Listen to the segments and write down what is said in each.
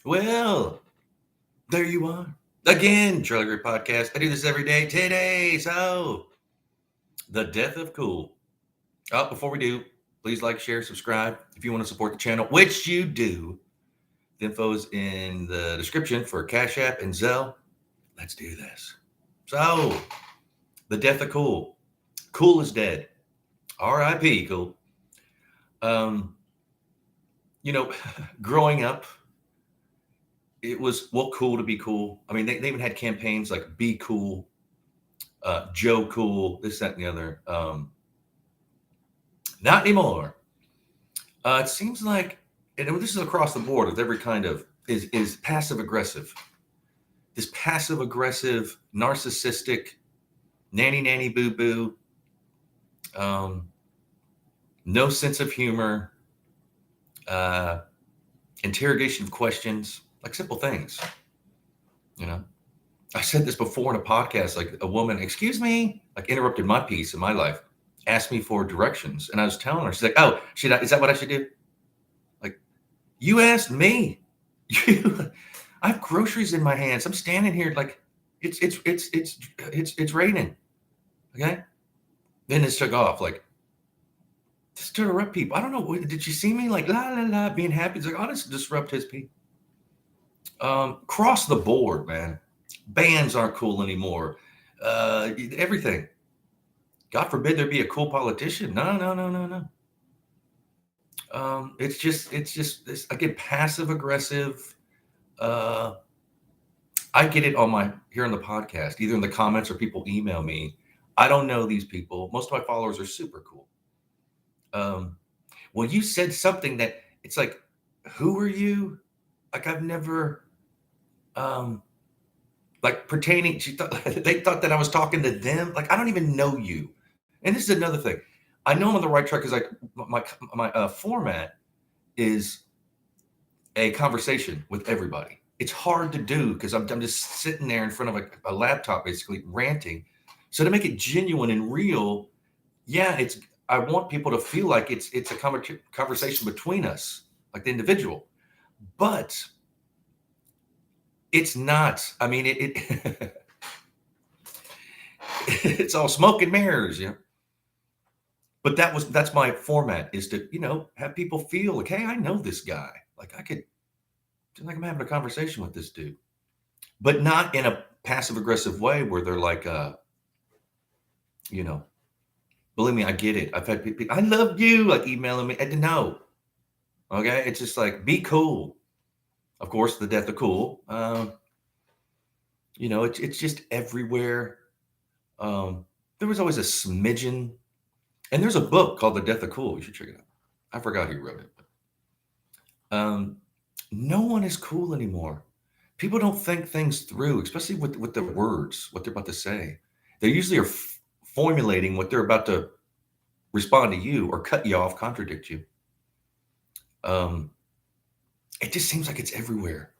Well, there you are. Again, Charlie Greer Podcast. I do this every day. Today, so the death of cool. Before we do, please like, share, subscribe if you want to support the channel, which you do. The info is in the description for Cash App and Zelle. Let's do this. So, the death of cool. Cool is dead. R.I.P. Cool. Um, you know, growing up, it was cool to be cool. I mean, they even had campaigns like "Be Cool," "Joe Cool," this, that, and the other. Not anymore. It seems like, and this is across the board with every kind of is passive aggressive. This passive aggressive, narcissistic, nanny boo boo, um, no sense of humor, uh, interrogation of questions, like simple things. You know, I said this before in a podcast. Like a woman, excuse me, like interrupted my piece in my life, asked me for directions, and I was telling her, she's like, "Oh, is that what I should do?" Like, you asked me. I have groceries in my hands. I'm standing here like it's raining. Okay. Then this took off like just to interrupt people. I don't know. Did you see me like la la la being happy? It's like, I'll just disrupt his people. Cross the board, man. Bands aren't cool anymore. Everything. God forbid there be a cool politician. No, no, no, no, no. It's just this again, passive aggressive. Uh, I get it here on the podcast, either in the comments or people email me. I don't know these people. Most of my followers are super cool. Um, well, you said something that it's like, who are you? Like I've never, um, like pertaining. They thought that I was talking to them. Like I don't even know you. And this is another thing. I know I'm on the right track because like my format is a conversation with everybody. It's hard to do because I'm just sitting there in front of a laptop, basically ranting. So to make it genuine and real, yeah, I want people to feel like it's a conversation between us, like the individual, but it's not. I mean, it's all smoke and mirrors, you know. But that's my format is to have people feel like, hey, I know this guy. Like I could, like I'm having a conversation with this dude, but not in a passive aggressive way where they're like, you know, believe me, I get it. I've had people, I love you, like emailing me. I didn't know. Okay. It's just like, be cool. Of course, the death of cool. It's just everywhere. There was always a smidgen. And there's a book called The Death of Cool. You should check it out. I forgot who wrote it. But, no one is cool anymore. People don't think things through, especially with their words, what they're about to say. They usually are formulating what they're about to respond to you or cut you off, contradict you. It just seems like it's everywhere.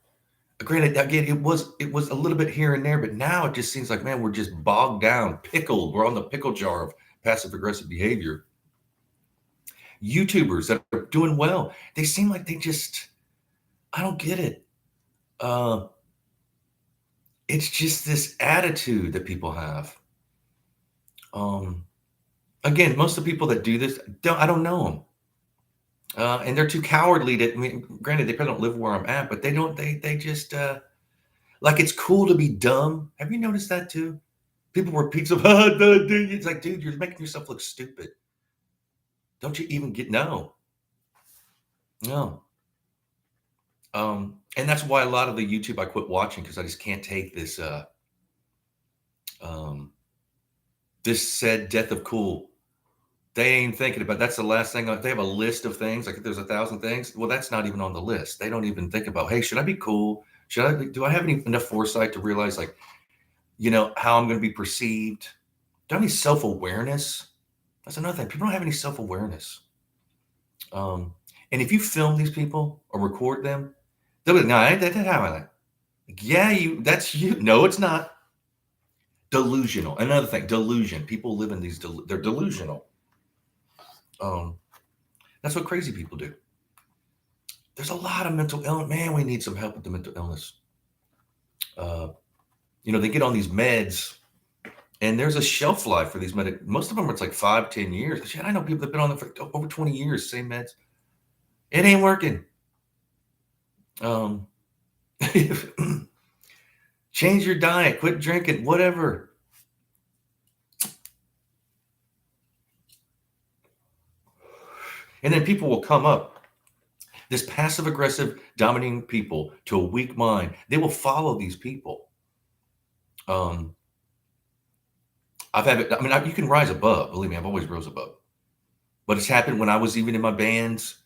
Granted, again, it was a little bit here and there, but now it just seems like, man, we're just bogged down, pickled. We're on the pickle jar of passive aggressive behavior. YouTubers that are doing well, they seem like I don't get it. It's just this attitude that people have. Again, most of the people that do this, I don't know them. And they're too cowardly to, I mean, granted, they probably don't live where I'm at, but they just, like it's cool to be dumb. Have you noticed that too? People repeat stuff, it's like, dude, you're making yourself look stupid. Don't you even no. And that's why a lot of the YouTube I quit watching because I just can't take this, this said death of cool. They ain't thinking about that's the last thing. They have a list of things. Like if there's 1,000 things, well, that's not even on the list. They don't even think about, hey, should I be cool? Do I have enough foresight to realize like, how I'm going to be perceived? Do I have any self-awareness? That's another thing. People don't have any self-awareness. And if you film these people or record them, they'll be like, no, that's how I like. Yeah, that's you. No, it's not. Delusional. Another thing, delusion. People live in they're delusional. That's what crazy people do. there's a lot of mental illness. Man, we need some help with the mental illness. Uh, they get on these meds, and there's a shelf life for these meds. Most of them, it's like 5-10 years. Shit, I know people that've been on them for over 20 years, same meds. It ain't working. Change your diet, quit drinking, whatever. And then people will come up, this passive aggressive dominating people to a weak mind. They will follow these people. I've had it. I mean, you can rise above. Believe me, I've always rose above. But it's happened when I was even in my bands.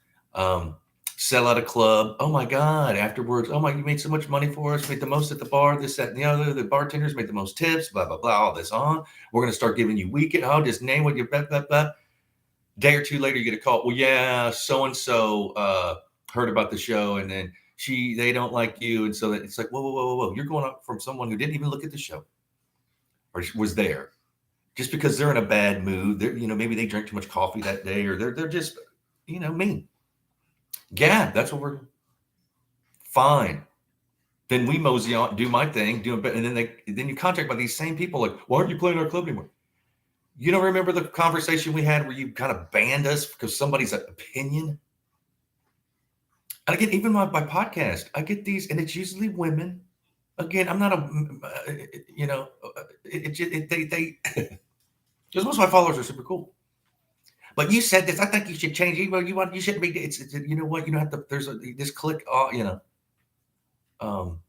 Sell out a club. Oh my God! Afterwards, oh my, you made so much money for us. Made the most at the bar. This, that, and the other. The bartenders made the most tips. Blah blah blah. All this on. We're gonna start giving you weekend. Oh, just name what you blah blah blah. Day or two later, you get a call. Well, yeah, so and so heard about the show, and then they don't like you, and so it's like, whoa. You're going up from someone who didn't even look at the show or was there. Just because they're in a bad mood, maybe they drank too much coffee that day, or they're just, mean. Yeah, that's what we're fine. Then we mosey on, do my thing, do it, and then you contact by these same people like, why aren't you playing our club anymore? You don't remember the conversation we had where you kind of banned us because somebody's opinion? And again, even my podcast, I get these, and it's usually women. Again, I'm not they. Because most of my followers are super cool. But you said this. I think you should change. You shouldn't be. It's you know what? You don't have to. There's this click. I don't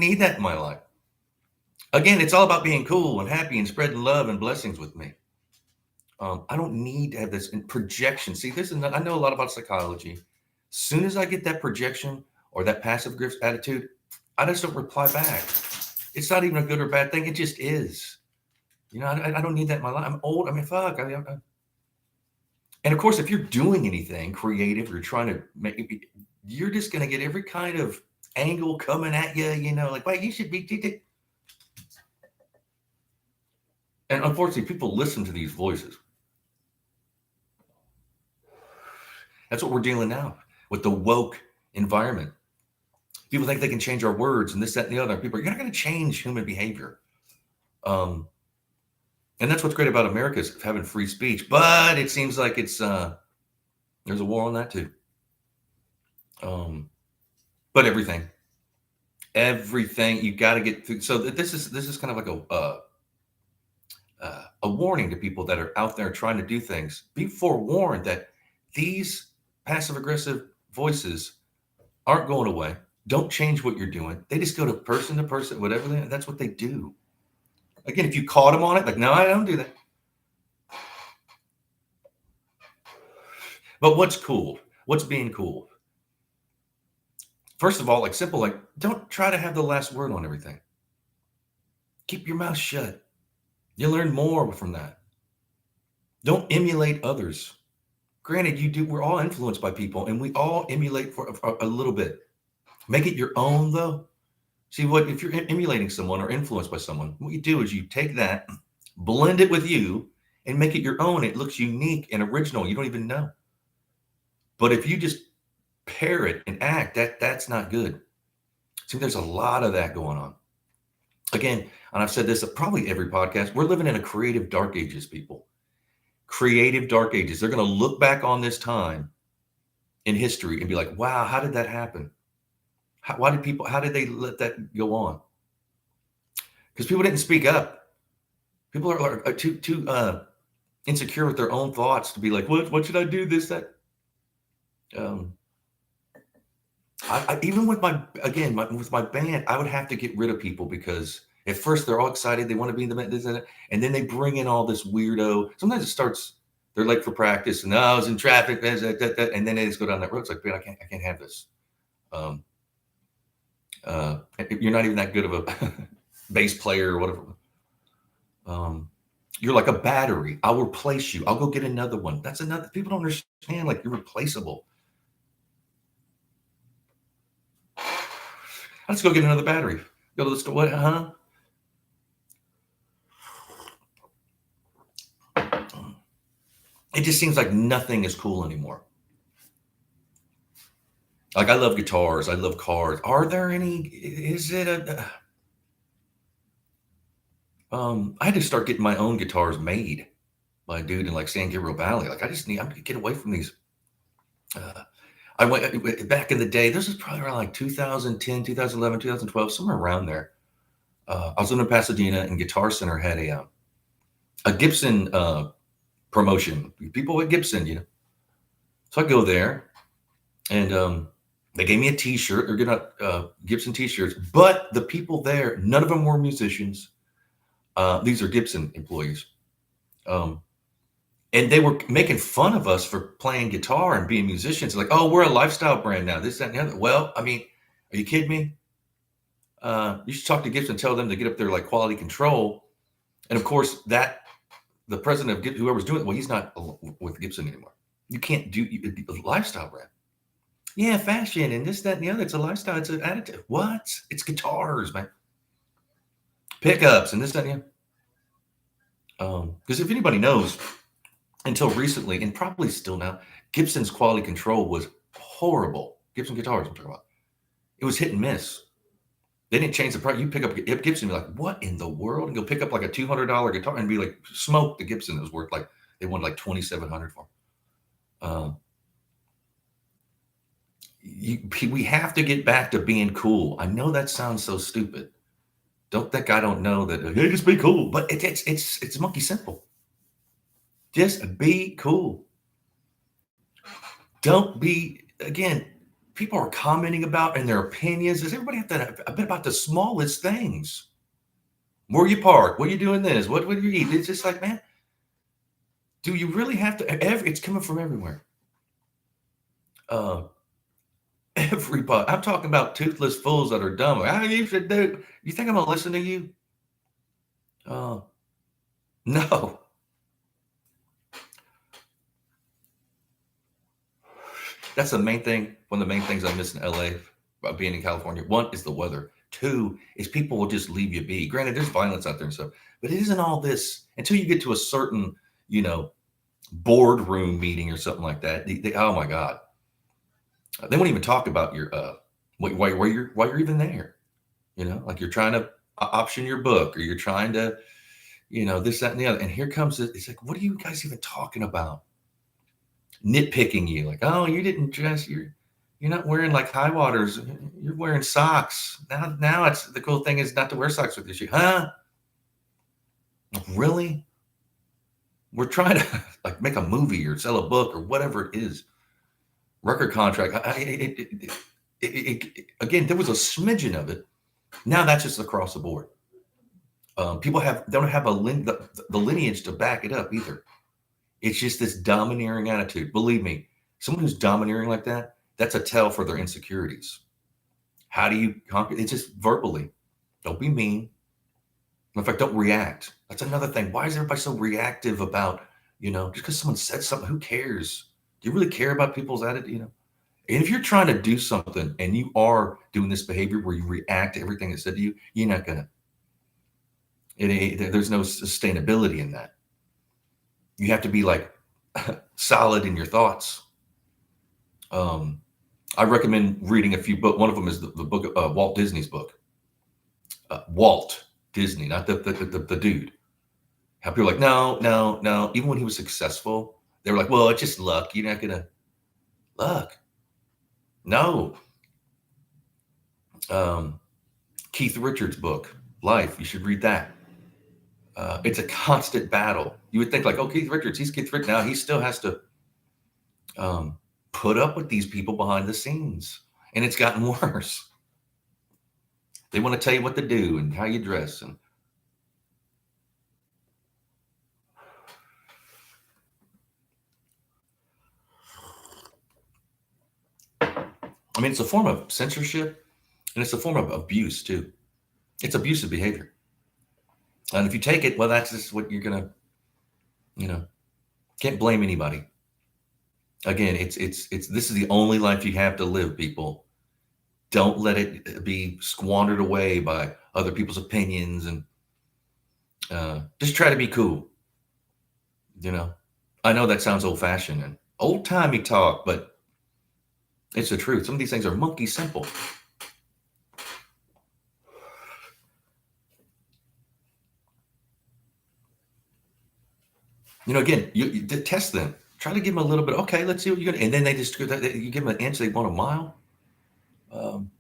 need that in my life. Again, it's all about being cool and happy and spreading love and blessings with me. I don't need to have this projection. See, I know a lot about psychology. As soon as I get that projection or that passive aggressive attitude, I just don't reply back. It's not even a good or bad thing. It just is. I don't need that in my life. I'm old. I mean, fuck. And of course, if you're doing anything creative, you're trying to make, you're just going to get every kind of angle coming at you, like, wait, you should be. And unfortunately, people listen to these voices. That's what we're dealing now with the woke environment. People think they can change our words and this, that, and the other. People are not going to change human behavior. And that's what's great about America is having free speech. But it seems like there's a war on that too. But everything you got to get through. So this is kind of like a warning to people that are out there trying to do things. Be forewarned that these passive aggressive voices aren't going away. Don't change what you're doing. They just go to person, whatever. That's what they do. Again, if you caught them on it, like, no, I don't do that. But what's cool? What's being cool? First of all, like simple, like don't try to have the last word on everything. Keep your mouth shut. You'll learn more from that. Don't emulate others. Granted, we're all influenced by people and we all emulate for a little bit. Make it your own though. See if you're emulating someone or influenced by someone, what you do is you take that, blend it with you and make it your own. It looks unique and original. You don't even know. But if you just parrot and act, that's not good. See, there's a lot of that going on. Again, and I've said this at probably every podcast, we're living in a creative dark ages, people. Creative dark ages. They're going to look back on this time in history and be like, wow, how did that happen? How did they let that go on? Because people didn't speak up. People are too insecure with their own thoughts to be like, what should I do? This, that. Even with my band, I would have to get rid of people because at first they're all excited. They want to be in the band, and then they bring in all this weirdo. Sometimes it starts, they're late for practice and I was in traffic, and then they just go down that road. It's like, man, I can't have this. You're not even that good of a bass player or whatever. You're like a battery. I'll replace you. I'll go get another one. That's another. People don't understand. Like you're replaceable. Let's go get another battery. Go to the store. What? Huh? It just seems like nothing is cool anymore. Like I love guitars. I love cars. Are there any? Is it a? I had to start getting my own guitars made by a dude in like San Gabriel Valley. Like I just need. I'm gonna get away from these. Uh, I went back in the day. This was probably around like 2010, 2011, 2012, somewhere around there. I was living in Pasadena, and Guitar Center had a Gibson promotion. People at Gibson, So I go there, and they gave me a T-shirt. They're getting Gibson T-shirts, but the people there, none of them were musicians. These are Gibson employees, and they were making fun of us for playing guitar and being musicians. Like, oh, we're a lifestyle brand now. This, that, and the other. Well, I mean, are you kidding me? You should talk to Gibson, tell them to get up their like quality control. And of course, that the president of Gibson, whoever's doing it, well, he's not with Gibson anymore. You can't do a lifestyle brand. Yeah, fashion and this, that, and the other. It's a lifestyle. It's an attitude. What? It's guitars, man. Pickups and this, that, and the other. Because if anybody knows, until recently, and probably still now, Gibson's quality control was horrible. Gibson guitars, I'm talking about. It was hit and miss. They didn't change the price. You pick up Gibson, you're like, what in the world? And go pick up like a $200 guitar and be like, smoke the Gibson. It was worth like, they wanted like $2,700 for. We have to get back to being cool. I know that sounds so stupid. Don't think I don't know that. Hey, just be cool. But it's monkey simple. Just be cool. Don't be, again, people are commenting about and their opinions. Does everybody have to a bit about the smallest things? Where you park? What are you doing this? What do you eat? It's just like, man, do you really have to? It's coming from everywhere. Everybody. I'm talking about toothless fools that are dumb. You should do. You think I'm gonna listen to you? No. That's the main thing. One of the main things I miss in LA about being in California. One is the weather. Two is people will just leave you be. Granted, there's violence out there and stuff, but it isn't all this until you get to a certain, boardroom meeting or something like that. Oh my God. They won't even talk about your why you're even there. Like you're trying to option your book or you're trying to, this, that, and the other. And here comes it's like, what are you guys even talking about? Nitpicking you, like, oh, you didn't dress, you're not wearing like high waters, you're wearing socks. Now it's the cool thing is not to wear socks with your shoe. Huh? Really? We're trying to like make a movie or sell a book or whatever it is. Record contract. Again, there was a smidgen of it. Now that's just across the board. People don't have the lineage to back it up either. It's just this domineering attitude. Believe me, someone who's domineering like that, that's a tell for their insecurities. How do you conquer? It's just verbally. Don't be mean. In fact, don't react. That's another thing. Why is everybody so reactive about, just because someone said something, who cares? Do you really care about people's attitude? And if you're trying to do something and you are doing this behavior where you react to everything that's said to you, you're not gonna. There's no sustainability in that. You have to be like solid in your thoughts. I recommend reading a few books. One of them is the book of Walt Disney's book. Walt Disney, not the dude. How people are like, no. Even when he was successful, they were like, well, it's just luck. You're not gonna luck. No. Keith Richards' book, Life. You should read that. It's a constant battle. You would think like, oh, Keith Richards, he's Keith Richards. Now he still has to put up with these people behind the scenes. And it's gotten worse. They want to tell you what to do and how you dress. And I mean, it's a form of censorship and it's a form of abuse too. It's abusive behavior. And if you take it, well, that's just what you're going to, can't blame anybody. Again, it's this is the only life you have to live, people. Don't let it be squandered away by other people's opinions and just try to be cool. I know that sounds old fashioned and old timey talk, but It's the truth. Some of these things are monkey simple. Again, you test them. Try to give them a little bit. Okay, let's see what you're gonna. And then they just you give them an inch, they want a mile. Um,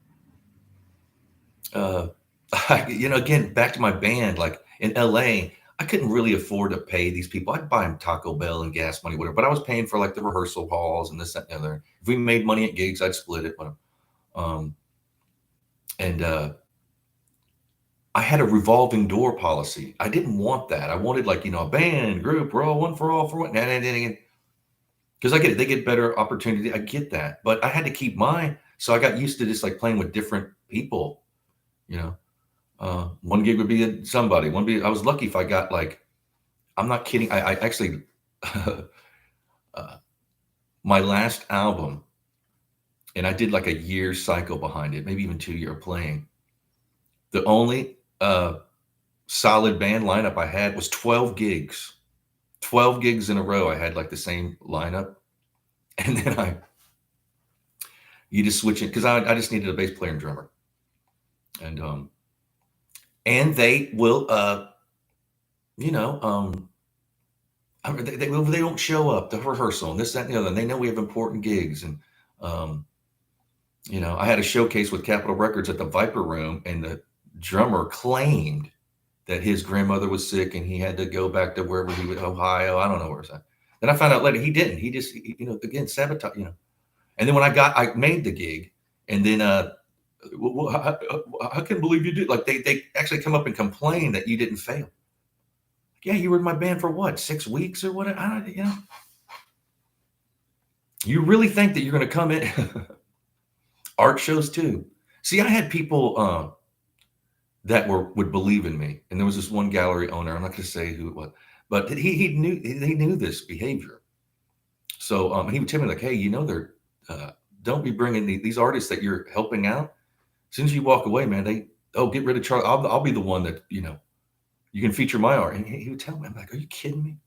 uh, again, back to my band. Like in LA, I couldn't really afford to pay these people. I'd buy them Taco Bell and gas money, whatever. But I was paying for like the rehearsal halls and this, that, and the other. If we made money at gigs, I'd split it. Um, and I had a revolving door policy. I didn't want that. I wanted like a band group. We're all one for all for one. Because I get it, they get better opportunity. I get that, but I had to keep mine. So I got used to just like playing with different people. You know, one gig would be somebody. I was lucky if I got like. I'm not kidding. I actually, my last album, and I did like a year cycle behind it, maybe even 2 year playing. The only solid band lineup I had was 12 gigs. 12 gigs in a row. I had like the same lineup. And then you just switch it because I just needed a bass player and drummer. And they will, they don't show up to rehearsal and this, that, and the other. And they know we have important gigs. And, I had a showcase with Capitol Records at the Viper Room, and the drummer claimed that his grandmother was sick and he had to go back to wherever he was, Ohio. I don't know where it's at. Then I found out later he didn't. He just, again, sabotage, And then when I made the gig, and then I can't believe you did. Like they actually come up and complain that you didn't fail. Yeah, you were in my band for what, 6 weeks or what? You really think that you're going to come in? Art shows too. See, I had people that would believe in me, and there was this one gallery owner. I'm not going to say who it was, but he knew this behavior. So he would tell me like, hey, they're don't be bringing these artists that you're helping out. As soon as you walk away, man, get rid of Charlie. I'll be the one that you can feature my art. And he would tell me, I'm like, are you kidding me?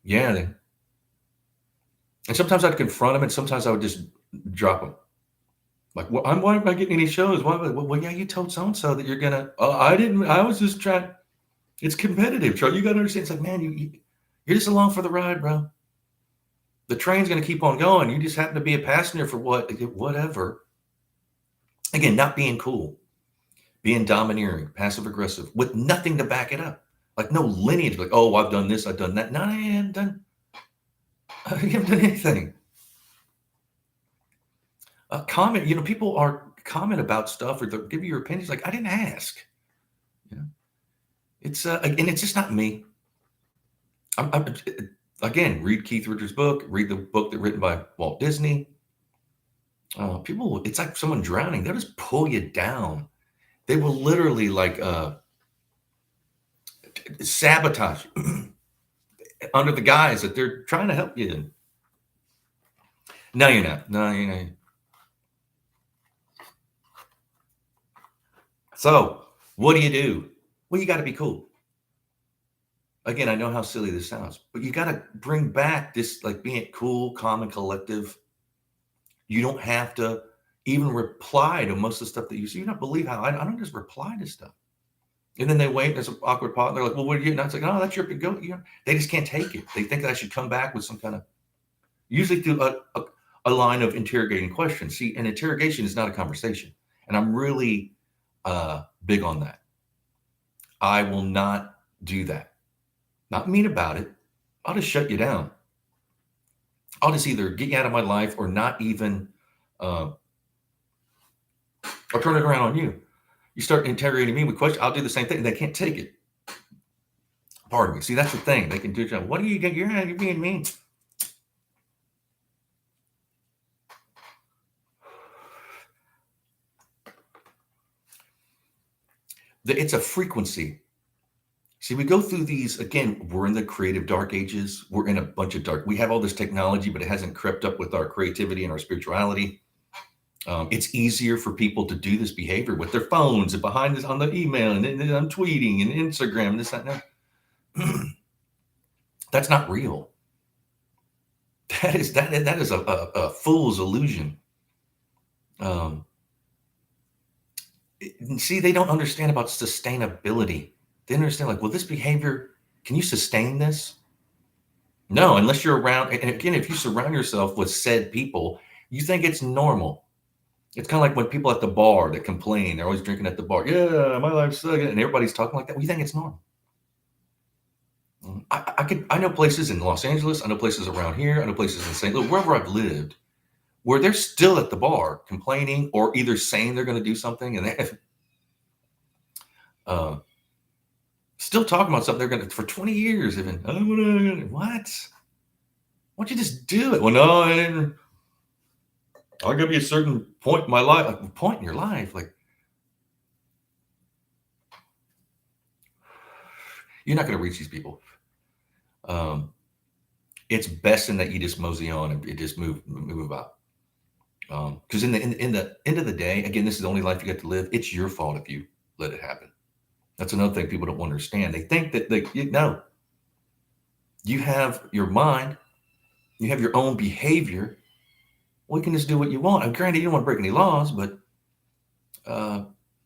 Yeah. And sometimes I'd confront him, and sometimes I would just drop him. Like, why am I getting any shows? Well, yeah, you told so-and-so that you're going to, I didn't, I was just trying. It's competitive, Charlie. You got to understand. It's like, man, you're just along for the ride, bro. The train's going to keep on going. You just happen to be a passenger for whatever. Again, not being cool, being domineering, passive aggressive, with nothing to back it up. Like no lineage. Like, oh, I've done this, I've done that. No, I haven't done anything. Comment. People are comment about stuff or they'll give you your opinions. Like, I didn't ask. It's and it's just not me. Again, read Keith Richards' book. Read the book written by Walt Disney. People, it's like someone drowning. They'll just pull you down. They will literally like sabotage you under the guise that they're trying to help you. No, you're not. No, you're not. So what do? Well, you got to be cool. Again, I know how silly this sounds, but you got to bring back this, like being cool, calm, and collective. You don't have to even reply to most of the stuff that you see. You don't believe how I don't just reply to stuff. And then they wait. There's an awkward pause. They're like, well, what are you? And I was like, oh, that's your go. They just can't take it. They think that I should come back with some kind of, usually through a line of interrogating questions. See, an interrogation is not a conversation. And I'm really big on that. I will not do that. Not mean about it. I'll just shut you down. I'll just either get you out of my life or not even, I'll turn it around on you. You start interrogating me with questions, I'll do the same thing. They can't take it. Pardon me. See, that's the thing. They can do it. What are you doing? You're being mean. It's a frequency. See, we go through these, again, we're in the creative dark ages. We're in a bunch of we have all this technology, but it hasn't crept up with our creativity and our spirituality. It's easier for people to do this behavior with their phones and behind this on the email and I'm tweeting and Instagram and this, that, and that. That's not real. That is a fool's illusion. Um, See, they don't understand about sustainability. They understand, like, well, this behavior, can you sustain this? No, unless you're around. And again, if you surround yourself with said people, you think it's normal. It's kind of like when people at the bar that complain, they're always drinking at the bar. Yeah, my life's sucking, and everybody's talking like that. We think it's normal. I know places in Los Angeles. I know places around here. I know places in St. Louis, wherever I've lived, where they're still at the bar complaining or either saying they're going to do something and they uh, still talking about something they're going to for 20 years. Even what? Why don't you just do it? Well, no, I didn't. I'll give you a certain point in my life. Like, point in your life, like you're not going to reach these people. Um, it's best in that you just mosey on and just move about. Because in the end of the day, again, this is the only life you get to live. It's your fault if you let it happen. That's another thing people don't understand. They think that no, you have your mind, you have your own behavior. We can just do what you want. And granted, you don't want to break any laws, but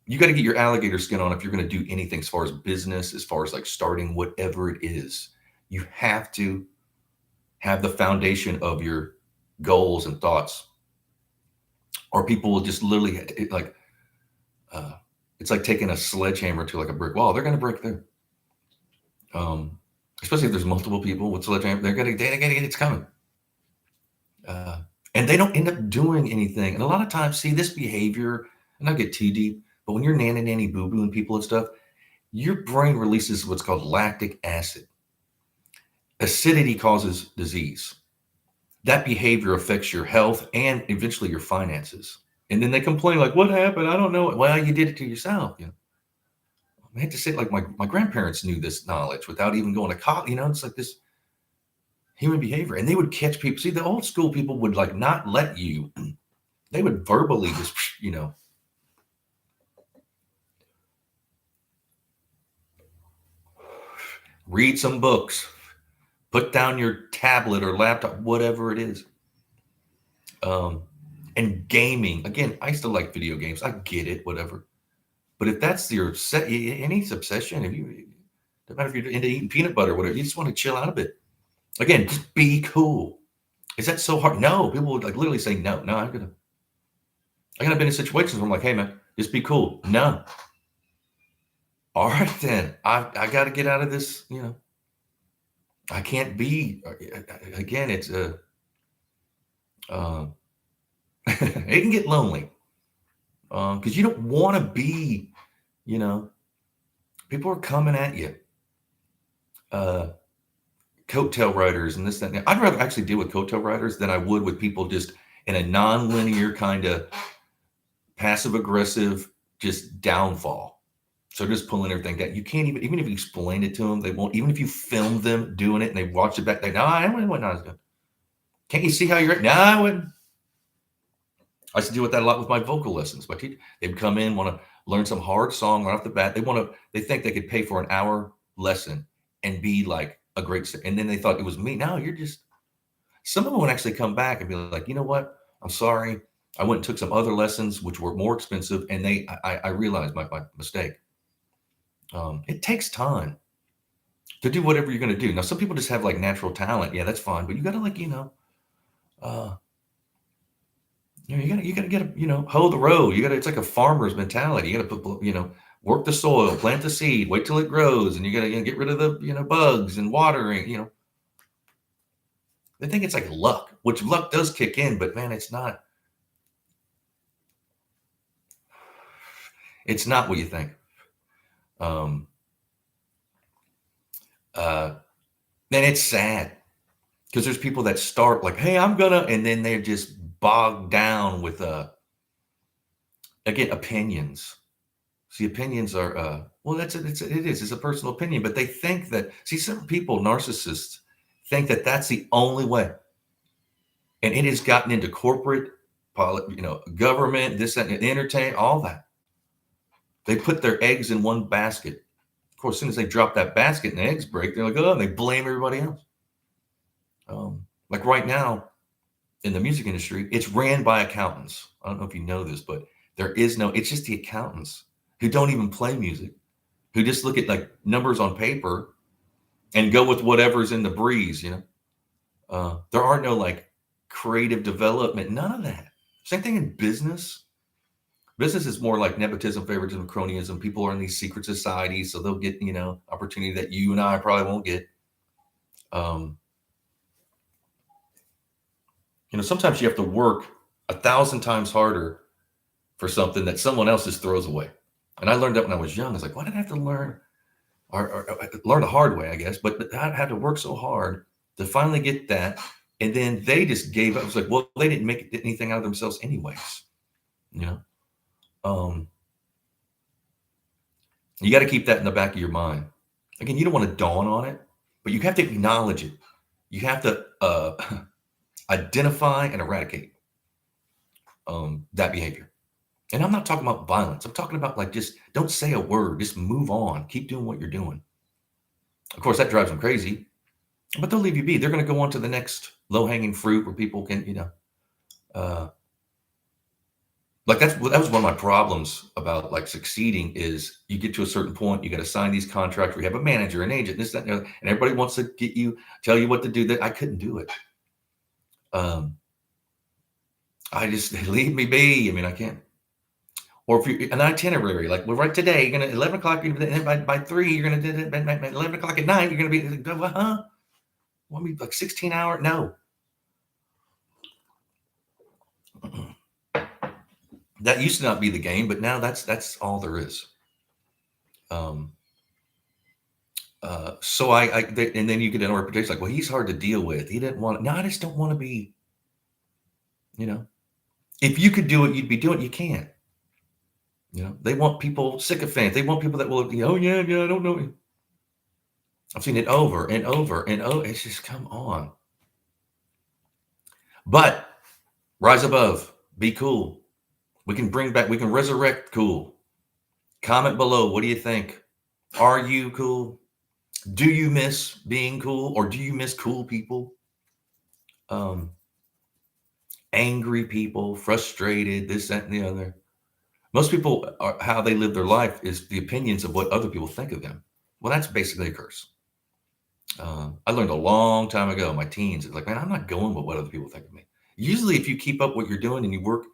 you got to get your alligator skin on if you're going to do anything as far as business, as far as like starting whatever it is. You have to have the foundation of your goals and thoughts, or people will just literally it's like taking a sledgehammer to like a brick wall. They're going to break through. Especially if there's multiple people with sledgehammer, they're going to get it's coming. And they don't end up doing anything. And a lot of times, see this behavior, and I'll get too deep, but when you're nanny boo-booing people and stuff, your brain releases what's called lactic acid. Acidity causes disease. That behavior affects your health and eventually your finances. And then they complain like, what happened? I don't know. Well, you did it to yourself. You know, I hate to say it, like my grandparents knew this knowledge without even going to college. You know, it's like this human behavior. And they would catch people. See, the old school people would like not let you. They would verbally just, you know, read some books, put down your tablet or laptop, whatever it is. And gaming. Again, I used to like video games. I get it, whatever. But if that's your any obsession, if you, no matter if you're into eating peanut butter or whatever, you just want to chill out a bit. Again, just be cool. Is that so hard? No, people would like literally say, no, I gotta been in situations where I'm like, hey man, just be cool. No. All right, then I got to get out of this. You know, I can't be, again, it's it can get lonely because you don't want to be, you know, people are coming at you. Coattail riders and this, that, and that. I'd rather actually deal with coattail riders than I would with people just in a non-linear kind of passive aggressive, just downfall. So just pulling everything down. You can't even if you explain it to them, they won't. Even if you film them doing it and they watch it back, they no, I wouldn't not as good. Can't you see how you're? No, I wouldn't. I used to deal with that a lot with my vocal lessons. My teacher, they'd come in, want to learn some hard song right off the bat. They think they could pay for an hour lesson and be like a great singer. And then they thought it was me. No, you're just, some of them would actually come back and be like, you know what? I'm sorry. I went and took some other lessons, which were more expensive. And I realized my mistake. It takes time to do whatever you're going to do. Now, some people just have like natural talent. Yeah, that's fine. But you got to like, you gotta get hoe the row. It's like a farmer's mentality. You gotta put, work the soil, plant the seed, wait till it grows, and you gotta get rid of the, bugs and watering, They think it's like luck, which luck does kick in, but man, it's not. It's not what you think. Then it's sad because there's people that start like, hey, I'm gonna, and then they're just bogged down with again, opinions. See, opinions are well, it is. It's a personal opinion, but they think that, see, some people, narcissists, think that that's the only way, and it has gotten into corporate, government, this, that, and entertainment, all that. They put their eggs in one basket. Of course, as soon as they drop that basket and the eggs break, they're like, oh, and they blame everybody else. Like right now in the music industry, it's ran by accountants. I don't know if you know this, but there is no, it's just the accountants who don't even play music, who just look at like numbers on paper and go with whatever's in the breeze, there are no like creative development, none of that. Same thing in business. Business is more like nepotism, favoritism, cronyism. People are in these secret societies, so they'll get, opportunity that you and I probably won't get. Um, sometimes you have to work 1,000 times harder for something that someone else just throws away. And I learned that when I was young. I was like, why did I have to learn or learn the hard way, I guess? But I had to work so hard to finally get that. And then they just gave up. I was like, well, they didn't make anything out of themselves anyways. Um, you got to keep that in the back of your mind. Again, you don't want to dawn on it, but you have to acknowledge it. You have to identify and eradicate that behavior. And I'm not talking about violence. I'm talking about like, just don't say a word. Just move on. Keep doing what you're doing. Of course, that drives them crazy, but they'll leave you be. They're going to go on to the next low-hanging fruit where people can, like that was one of my problems about like succeeding is you get to a certain point, you got to sign these contracts where you have a manager, an agent, this, that, and the other, and everybody wants to tell you what to do. That I couldn't do it. I just leave me be. I mean, I can't. Or if you an itinerary, like we're right today, you're gonna 11 o'clock, and by 3, you're gonna do it. By 11 o'clock at night, you're gonna be, huh? Want me like 16 hour? No. That used to not be the game, but now that's all there is. So and then you get an reputation like, well, he's hard to deal with. He didn't want. No, I just don't want to be. If you could do it, you'd be doing it. You can't. They want people sycophant. They want people that will. Oh yeah, I don't know. I've seen it over and over and over. It's just come on. But rise above. Be cool. We can resurrect cool. Comment below. What do you think? Are you cool? Do you miss being cool, or do you miss cool people? Angry people, frustrated, this, that, and the other. Most people how they live their life is the opinions of what other people think of them. Well, that's basically a curse. I learned a long time ago, my teens, it's like, man, I'm not going with what other people think of me. Usually, if you keep up what you're doing and you work,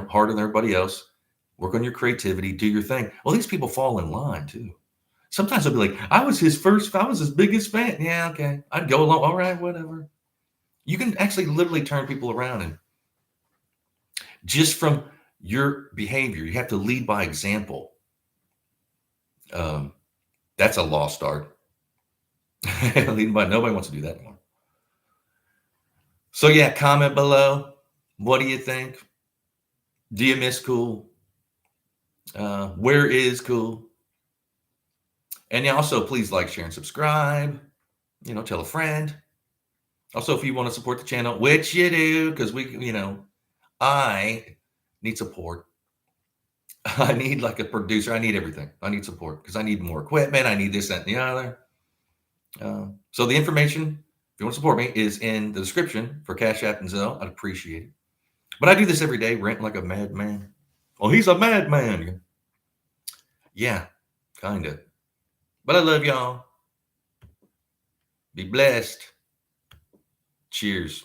harder than everybody else, work on your creativity, do your thing. Well, these people fall in line too. Sometimes I'll be like, I was his biggest fan. Yeah, okay. I'd go along. All right, whatever. You can actually literally turn people around, and just from your behavior, you have to lead by example. That's a lost art. Leading by, nobody wants to do that anymore. So yeah, comment below. What do you think? Do you miss cool? Where is cool? And also, please like, share, and subscribe. Tell a friend. Also, if you want to support the channel, which you do, because I need support. I need like a producer. I need everything. I need support because I need more equipment. I need this, that, and the other. So the information, if you want to support me, is in the description for Cash App and Zelle. I'd appreciate it. But I do this every day, ranting like a madman. Oh, he's a madman. Yeah, kind of. But I love y'all. Be blessed. Cheers.